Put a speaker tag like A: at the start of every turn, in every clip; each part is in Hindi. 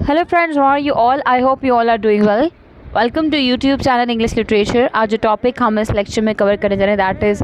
A: Hello friends, how are you all? I hope you all are doing well. Welcome to YouTube channel English Literature. आज जो टॉपिक हम इस लेक्चर में कवर करने जा रहे हैं that is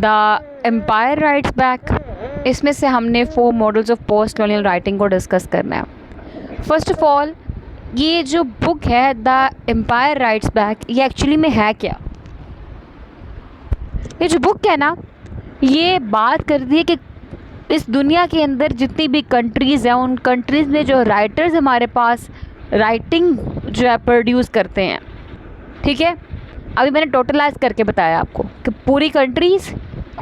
A: the empire writes back. इसमें से हमने 4 models of post colonial writing को डिस्कस करना है। फर्स्ट ऑफ ऑल, ये जो बुक है द एम्पायर राइट्स बैक, ये एक्चुअली में है क्या? ये जो बुक है ना, ये बात करती है कि इस दुनिया के अंदर जितनी भी कंट्रीज़ हैं, उन कंट्रीज़ में जो राइटर्स हमारे पास राइटिंग जो है प्रोड्यूस करते हैं। ठीक है, अभी मैंने टोटलाइज करके बताया आपको कि पूरी कंट्रीज़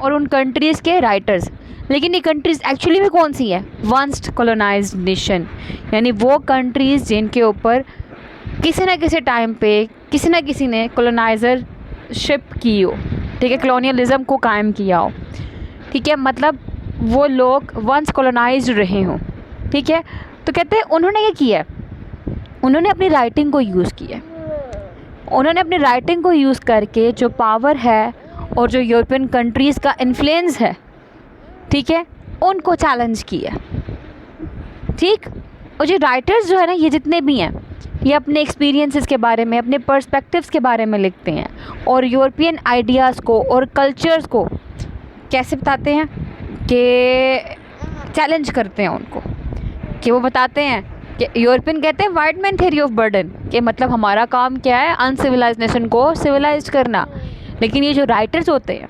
A: और उन कंट्रीज़ के राइटर्स। लेकिन ये कंट्रीज़ एक्चुअली में कौन सी हैं? वंस कॉलोनाइज्ड नेशन, यानी वो कंट्रीज़ जिनके ऊपर किसी न किसी टाइम पे किसी न किसी ने कॉलोनाइजरशिप की हो। ठीक है, कॉलोनियलिज्म को कायम किया हो। ठीक है, मतलब वो लोग वंस कॉलोनाइज्ड रहे हों। ठीक है, तो कहते हैं उन्होंने क्या किया है? उन्होंने अपनी राइटिंग को यूज़ किया। उन्होंने अपनी राइटिंग को यूज़ करके जो पावर है और जो यूरोपियन कंट्रीज़ का इन्फ्लुएंस है, ठीक है, उनको चैलेंज किया। ठीक, और जो राइटर्स जो है ना, ये जितने भी हैं, ये अपने एक्सपीरियंसेस के बारे में, अपने पर्सपेक्टिव्स के बारे में लिखते हैं और यूरोपियन आइडियाज़ को और कल्चर्स को कैसे बताते हैं कि चैलेंज करते हैं उनको, कि वो बताते हैं कि यूरोपियन कहते हैं white man theory of burden, कि मतलब हमारा काम क्या है? अनसिविलाइज्ड नेशन को सिविलाइज करना। लेकिन ये जो राइटर्स होते हैं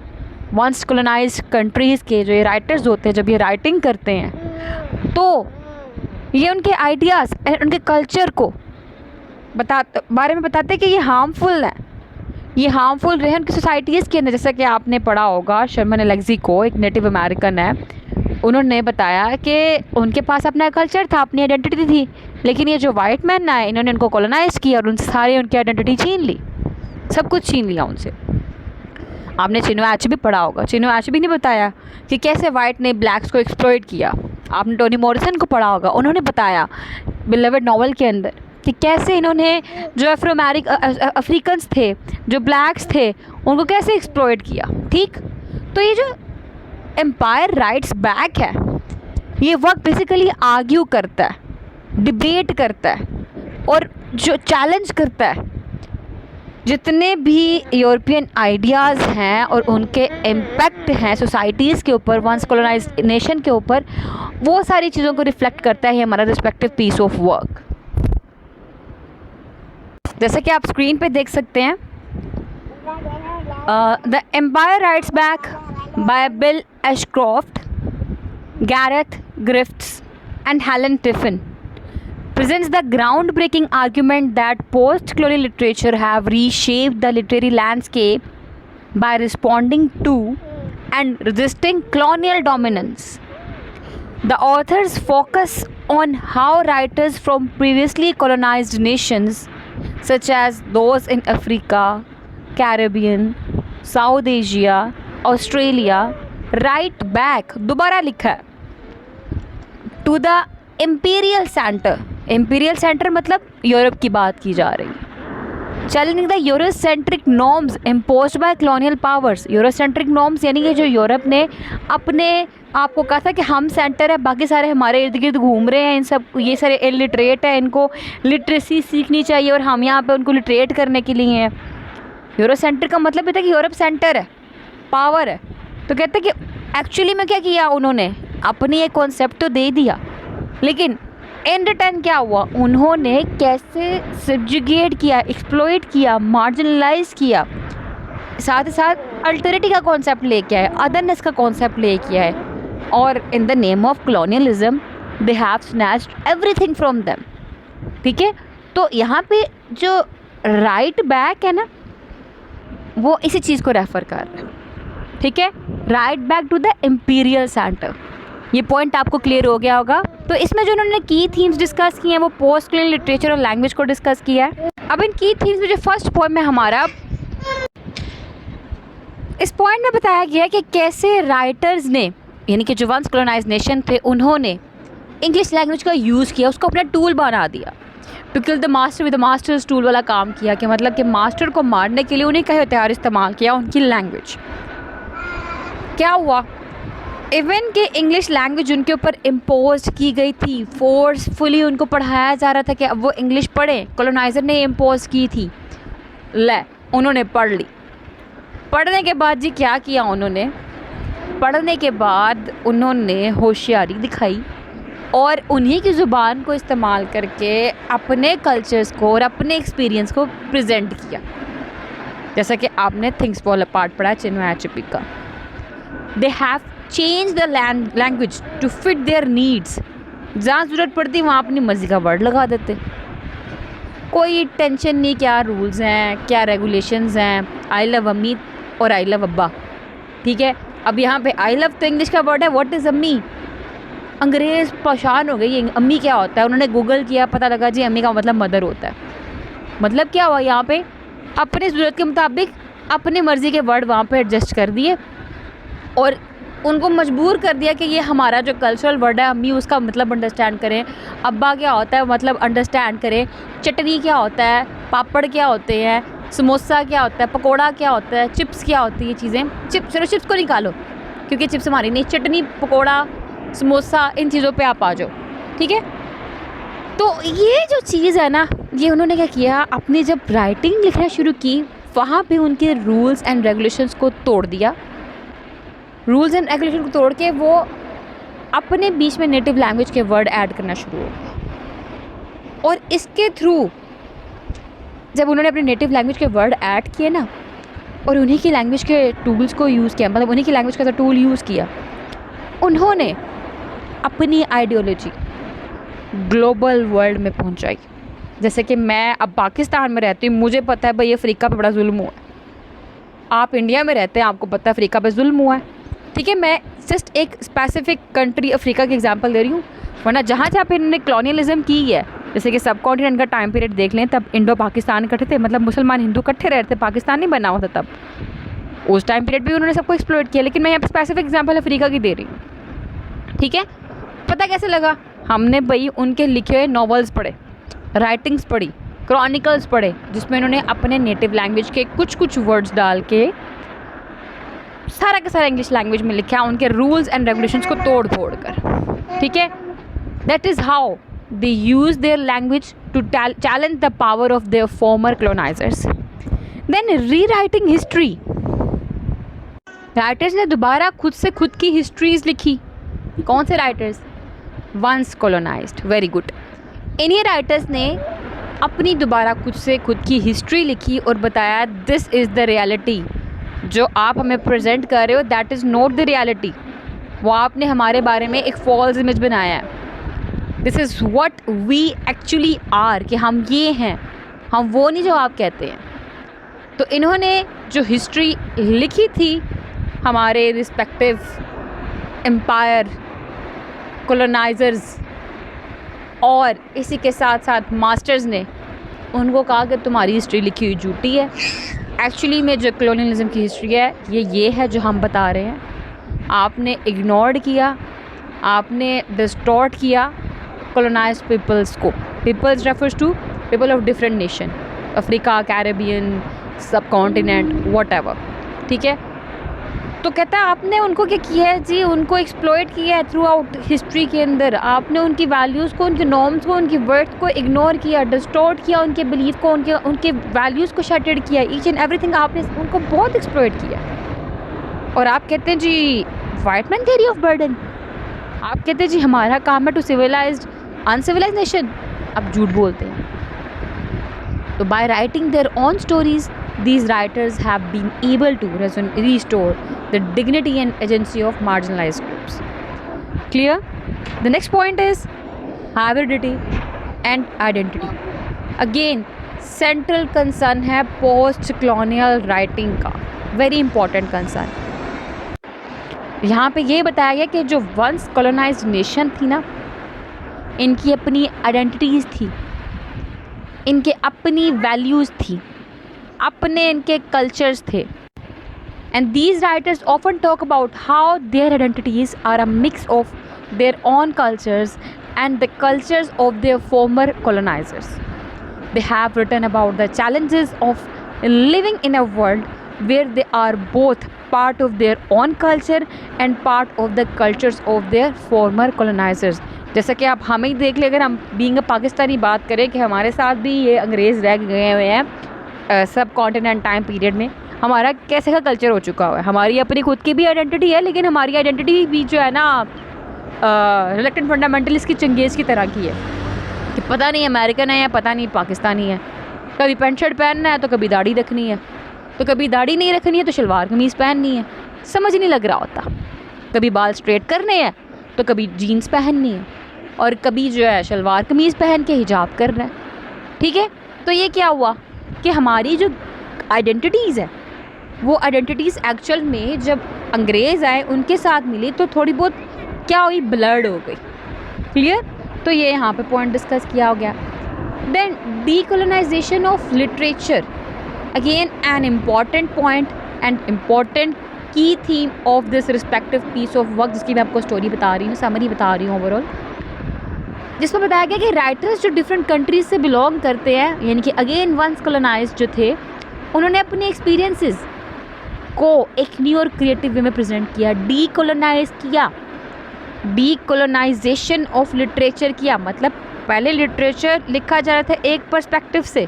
A: वंस कॉलोनाइज्ड कंट्रीज़ के, जो ये राइटर्स होते हैं, जब ये राइटिंग करते हैं तो ये उनके आइडियाज़, उनके कल्चर को बारे में बताते हैं कि ये हार्मफुल है, ये हार्मफुल रहे उनकी सोसाइटीज़ के अंदर। जैसा कि आपने पढ़ा होगा, शर्मन एलेक्सी को, एक नेटिव अमेरिकन है, उन्होंने बताया कि उनके पास अपना कल्चर था, अपनी आइडेंटिटी थी, लेकिन ये जो वाइट मैन आए, इन्होंने उनको कॉलोनाइज किया और उनसे सारी उनकी आइडेंटिटी छीन ली, सब कुछ छीन लिया उनसे। आपने चिनो एचबी पढ़ा होगा, चिनो एचबी ने बताया कि कैसे वाइट ने ब्लैक्स को एक्सप्लॉइट किया। आपने टोनी मॉरिसन को पढ़ा होगा, उन्होंने बताया बिलवड नॉवल के अंदर कि कैसे इन्होंने जो अफ्रीकन्स थे, जो ब्लैक्स थे, उनको कैसे एक्सप्लॉइट किया। ठीक, तो ये जो एम्पायर राइट्स बैक है, ये वर्क बेसिकली आर्ग्यू करता है, डिबेट करता है और जो चैलेंज करता है जितने भी यूरोपियन आइडियाज़ हैं और उनके इम्पैक्ट हैं सोसाइटीज़ के ऊपर, वंस कॉलोनाइज्ड नेशन के ऊपर, वो सारी चीज़ों को रिफ्लेक्ट करता है हमारा रिस्पेक्टिव पीस ऑफ वर्क। जैसे कि आप स्क्रीन पे देख सकते हैं, the empire writes back by Bill Ashcroft, Gareth Griffiths and Helen Tiffin presents the groundbreaking argument that post-colonial literature have reshaped the literary landscape by responding to and resisting colonial dominance. The authors focus on how writers from previously colonized nations such as those in Africa, Caribbean, South Asia, Australia write back, दोबारा लिखा है, to the imperial center. Imperial centre मतलब यूरोप की बात की जा रही है। Challenging the Eurocentric norms imposed by colonial powers. Eurocentric norms यानी कि जो यूरोप ने अपने आप को कहा था कि हम सेंटर है, बाकी सारे हमारे इर्द गिर्द घूम रहे हैं, इन सब ये सारे इलिटरेट है, इनको लिटरेसी सीखनी चाहिए और हम यहाँ पे उनको लिटरेट करने के लिए हैं। यूरोसेंट्रिक का मतलब ये था कि यूरोप सेंटर है, पावर है। तो कहते हैं कि एक्चुअली में क्या किया उन्होंने? अपनी एक कॉन्सेप्ट तो दे दिया, लेकिन इन रिटर्न क्या हुआ? उन्होंने कैसे सब्जुगेट किया, एक्सप्लॉइट किया, मार्जिनलाइज किया, साथ ही साथ अल्टरिटी का कॉन्सेप्ट लेके आए, अदरनेस का कॉन्सेप्ट लेके आए, और in the name of colonialism they have snatched everything from them. ठीक है, तो यहाँ पे जो राइट बैक है ना, वो इसी चीज़ को रेफर कर रहे हैं। ठीक है, right back to the imperial centre. ये पॉइंट आपको क्लियर हो गया होगा। तो इसमें जो उन्होंने की थीम्स डिस्कस की हैं वो पोस्ट कॉलोनियल लिटरेचर और लैंग्वेज को डिस्कस किया है। अब इन की थीम्स में जो फर्स्ट पॉइंट में हमारा, इस पॉइंट में बताया गया है कि कैसे राइटर्स ने, यानी कि जो वंस कॉलोनाइज्ड नेशन थे, उन्होंने इंग्लिश लैंग्वेज का यूज़ किया, उसको अपना टूल बना दिया। To kill the master with the master's tool वाला काम किया, कि मतलब कि मास्टर को मारने के लिए उन्हें का हथियार इस्तेमाल किया, उनकी लैंग्वेज। क्या हुआ इवन कि इंग्लिश लैंग्वेज उनके ऊपर इम्पोज की गई थी, फोर्सफुली उनको पढ़ाया जा रहा था कि अब वो इंग्लिश पढ़ें, कॉलोनाइज़र ने इम्पोज की थी। उन्होंने पढ़ ली। पढ़ने के बाद जी क्या किया उन्होंने, पढ़ने के बाद उन्होंने होशियारी दिखाई और उन्हीं की ज़ुबान को इस्तेमाल करके अपने कल्चर्स को और अपने एक्सपीरियंस को प्रेजेंट किया। जैसा कि आपने थिंग्स फॉल अपार्ट पढ़ा चिन्मय एचपी का। They have change the language to fit their needs. जहाँ ज़रूरत पड़ती वहाँ अपनी मर्ज़ी का वर्ड लगा देते, कोई टेंशन नहीं क्या रूल्स हैं क्या रेगुलेशंस हैं। आई लव अम्मी और आई लव अब्बा, ठीक है। अब यहाँ पे आई लव तो इंग्लिश का वर्ड है, व्हाट इज़ अम्मी। अंग्रेज़ परेशान हो गई, अम्मी क्या होता है। उन्होंने गूगल किया, पता लगा जी अम्मी का मतलब मदर होता है। मतलब क्या हुआ यहाँ पे, अपनी ज़रूरत के मुताबिक अपनी मर्ज़ी के वर्ड वहाँ पे एडजस्ट कर दिए और उनको मजबूर कर दिया कि ये हमारा जो कल्चरल वर्ड है अम्मी उसका मतलब अंडरस्टैंड करें, अब्बा क्या होता है मतलब अंडरस्टैंड करें, चटनी क्या होता है, पापड़ क्या होते हैं, समोसा क्या होता है, पकोड़ा क्या होता है, चिप्स क्या होती है, ये चीज़ें। चलो चिप्स को निकालो क्योंकि चिप्स हमारी नहीं, चटनी पकोड़ा समोसा इन चीज़ों पे आप आ जाओ, ठीक है। तो ये जो चीज़ है ना, ये उन्होंने क्या किया, अपनी जब राइटिंग लिखना शुरू की वहाँ पे उनके रूल्स एंड रेगुलेशंस को तोड़ दिया। रूल्स एंड रेगुलेशन को तोड़ के वो अपने बीच में नेटिव लैंग्वेज के वर्ड ऐड करना शुरू हो गए और इसके थ्रू जब उन्होंने अपने नेटिव लैंग्वेज के वर्ड ऐड किए ना और उन्हीं की लैंग्वेज के टूल्स को यूज़ किया, मतलब उन्हीं की लैंग्वेज का टूल यूज़ किया, उन्होंने अपनी आइडियोलॉजी ग्लोबल वर्ल्ड में पहुंचाई। जैसे कि मैं अब पाकिस्तान में रहती हूँ, मुझे पता है भाई अफ्रीका पे बड़ा जुल्म हुआ है। आप इंडिया में रहते हैं, आपको पता है अफ्रीका पे जुल्म हुआ है, ठीक है। मैं जस्ट एक स्पेसिफिक कंट्री अफ्रीका की एग्जांपल दे रही हूँ, वरना जहाँ जहाँ पे इन्होंने कॉलोनियलिज्म की है, जैसे कि सब कॉन्टिनेंट का टाइम पीरियड देख लें, तब इंडो पाकिस्तान इकट्ठे थे, मतलब मुसलमान हिंदू इकट्ठे रहते थे, पाकिस्तान नहीं बना हुआ था तब। उस टाइम पीरियड भी उन्होंने सबको एक्सप्लॉइट किया, लेकिन मैं यहाँ पर स्पेसिफिक एग्जाम्पल अफ्रीका की दे रही हूँ, ठीक है। पता कैसे लगा, हमने भाई उनके लिखे हुए नॉवेल्स पढ़े, राइटिंग्स पढ़ी, क्रॉनिकल्स पढ़े, जिसमें उन्होंने अपने नेटिव लैंग्वेज के कुछ कुछ वर्ड्स डाल के सारा का सारा इंग्लिश लैंग्वेज में लिखा, उनके रूल्स एंड रेगुलेशंस को तोड़ फोड़ कर, ठीक है। That is how they use their language to challenge the power of their former colonisers. Then rewriting history, writers ने दोबारा खुद से खुद की हिस्ट्रीज लिखी। कौन से writers, once colonised, very good. इन्हीं राइटर्स ने अपनी दोबारा खुद से खुद की हिस्ट्री लिखी और बताया दिस इज़ द रियलिटी, जो आप हमें प्रेजेंट कर रहे हो that is not the reality. वो आपने हमारे बारे में एक फॉल्स इमेज बनाया है। This is what we actually are, कि हम ये हैं, हम वो नहीं जो आप कहते हैं। तो इन्होंने जो हिस्ट्री लिखी थी हमारे रिस्पेक्टिव एम्पायर कॉलोनाइजर्स और इसी के साथ साथ मास्टर्स ने उनको कहा कि तुम्हारी हिस्ट्री लिखी हुई झूठी है। एक्चुअली में जो कॉलोनियलिज्म की हिस्ट्री है ये है जो हम बता रहे हैं। आपने इग्नोर्ड किया, आपने डिस्टॉर्ट किया कॉलोनाइज्ड पीपल्स को। Peoples refers to people of different nation, Africa, Caribbean, subcontinent, whatever, ठीक है। तो कहता है आपने उनको क्या किया है जी, उनको एक्सप्लॉइट किया है थ्रू आउट हिस्ट्री के अंदर। आपने उनकी वैल्यूज़ को, उनके नॉर्म्स को, उनकी वर्थ को इग्नोर किया, डिस्टॉर्ट किया, उनके बिलीफ को, उनके वैल्यूज़ को शटर्ड किया, ईच एंड एवरीथिंग आपने उनको बहुत एक्सप्लॉइट किया। और आप कहते हैं जी white man theory of burden, आप कहते हैं जी हमारा काम है टू सिविलाइज्ड अनसिविलाइज्ड नेशन, आप झूठ बोलते हैं। तो bye writing their own stories these writers have been able to restore the dignity and agency of marginalized groups. Clear? The next point is hybridity and identity. Again, central concern है post colonial writing का, very important concern. यहाँ पे ये बताया गया कि जो once colonized nation थी ना, इनकी अपनी identities थी, इनके अपनी values थी, अपने इनके कल्चर्स थे। And these writers often talk about how their identities are a mix of their own cultures and the cultures of their former colonisers. They have written about the challenges of living in a world where they are both part of their own culture and part of the cultures of their former colonisers. जैसा कि आप हमें ही देख ले, अगर हम बीइंग अ पाकिस्तानी बात करें कि हमारे साथ भी ये अंग्रेज़ रह गए हुए हैं सब कॉन्टिनेंट टाइम पीरियड में, हमारा कैसे का कल्चर हो चुका हुआ है। हमारी अपनी खुद की भी आइडेंटिटी है, लेकिन हमारी आइडेंटिटी भी जो है ना रिलेक्टेंट फंडामेंटलिस्ट की चंगेज़ की तरह की है कि पता नहीं अमेरिकन है या पता नहीं पाकिस्तानी है। कभी पैंट शर्ट पहनना है तो कभी दाढ़ी रखनी है, तो कभी दाढ़ी नहीं रखनी है तो शलवार कमीज़ पहननी है, समझ नहीं लग रहा होता। कभी बाल स्ट्रेट करने हैं तो कभी जीन्स पहननी है, और कभी जो है शलवार कमीज़ पहन के हिजाब करना है। ठीक है, तो ये क्या हुआ कि हमारी जो आइडेंटिटीज़ है वो आइडेंटिटीज़ एक्चुअल में जब अंग्रेज़ आए उनके साथ मिली तो थोड़ी बहुत क्या हुई, ब्लर्ड हो गई। क्लियर? तो ये यहाँ पे पॉइंट डिस्कस किया हो गया। Then decolonisation of literature, again an important point and important key theme of this respective piece of work, जिसकी मैं आपको स्टोरी बता रही हूँ, समरी बता रही हूँ ओवरऑल, जिसमें बताया गया कि राइटर्स जो डिफरेंट कंट्रीज से बिलोंग करते हैं, यानी कि अगेन वंस कॉलोनाइज्ड जो थे, उन्होंने अपने एक्सपीरियंसेस को एक न्यू और क्रिएटिव वे में प्रेजेंट किया, डीकोलोनाइज किया, डीकोलोनाइजेशन ऑफ लिटरेचर किया। मतलब पहले लिटरेचर लिखा जा रहा था एक पर्सपेक्टिव से,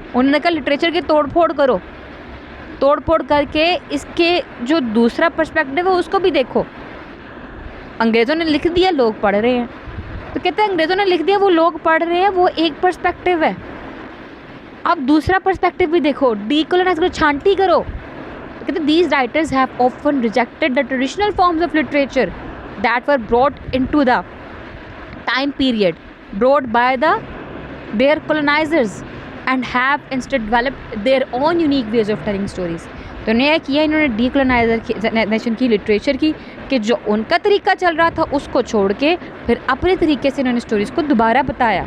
A: उन्होंने कहा लिटरेचर की तोड़ फोड़ करो, तोड़ फोड़ करके इसके जो दूसरा पर्सपेक्टिव है उसको भी देखो। अंग्रेज़ों ने लिख दिया, लोग पढ़ रहे हैं, तो कहते हैं अंग्रेज़ों ने लिख दिया, वो लोग पढ़ रहे हैं, वो एक पर्सपेक्टिव है, अब दूसरा पर्सपेक्टिव भी देखो, डीकोलोनाइज करो, छांटी करो। तो कहते हैं these writers have often rejected the traditional forms of literature that were brought into the time period brought by there colonisers and have instead developed their own unique ways of telling stories. तो इन्होंने किया, इन्होंने डीकोलोनाइजेशन की लिटरेचर की कि जो उनका तरीका चल रहा था उसको छोड़ के फिर अपने तरीके से इन्होंने स्टोरीज़ को दोबारा बताया।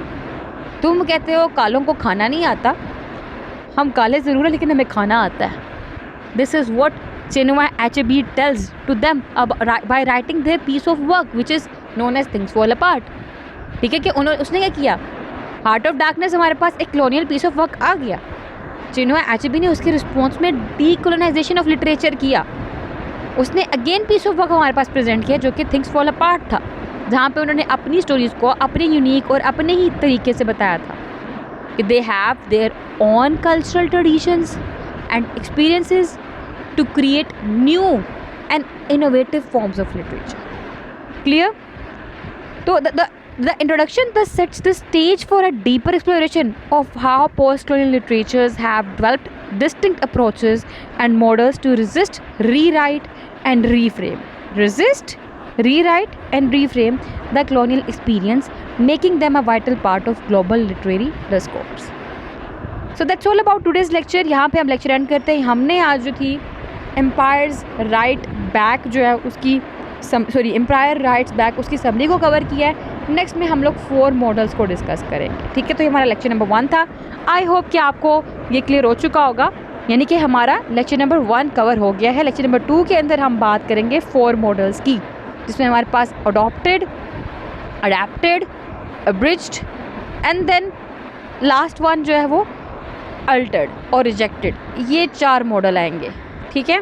A: तुम कहते हो कालों को खाना नहीं आता, हम काले ज़रूर है लेकिन हमें खाना आता है। This is what Chinua Achebe tells to them by writing their piece of work which is known as things fall apart. ठीक है कि उसने क्या किया, हार्ट ऑफ डार्कनेस हमारे पास एक कॉलोनियल पीस ऑफ वर्क आ गया, चिनुआ एचेबी ने उसके रिस्पॉन्स में डीकोलोनाइजेशन ऑफ लिटरेचर किया। उसने अगेन पीस ऑफ वर्क हमारे पास प्रेजेंट किया जो कि थिंग्स फॉल अपार्ट था, जहाँ पे उन्होंने अपनी स्टोरीज़ को अपने यूनिक और अपने ही तरीके से बताया था कि they have their own cultural traditions and experiences to create new and innovative forms of literature. Clear? तो the introduction thus sets the stage for a deeper exploration of how post-colonial literatures have developed distinct approaches and models to resist, rewrite and reframe. Resist, rewrite and reframe the colonial experience, making them a vital part of global literary discourse. So that's all about today's lecture. यहाँ पे हम लेक्चर एंड करते हैं। हमने आज जो थी एम्पायर्स राइट बैक जो है उसकी एम्पायर राइट्स बैक उसकी समरी को कवर किया है। नेक्स्ट में हम लोग 4 मॉडल्स को डिस्कस करेंगे। ठीक है, तो ये हमारा लेक्चर नंबर 1 था। आई होप कि आपको ये क्लियर हो चुका होगा, यानी कि हमारा लेक्चर नंबर 1 कवर हो गया है। लेक्चर नंबर 2 के अंदर हम बात करेंगे 4 मॉडल्स की, जिसमें हमारे पास adopted, adapted, abridged and then last one जो है वो अल्टर्ड और रिजेक्टेड, ये 4 मॉडल आएंगे। ठीक है,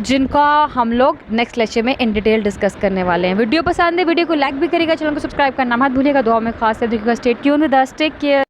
A: जिनका हम लोग नेक्स्ट लेक्चर में इन डिटेल डिस्कस करने वाले हैं। वीडियो पसंद है, वीडियो को लाइक भी करिएगा, चैनल को सब्सक्राइब करना मत भूलिएगा, दुआ में खास से देखिएगा। Stay tune with us, take care.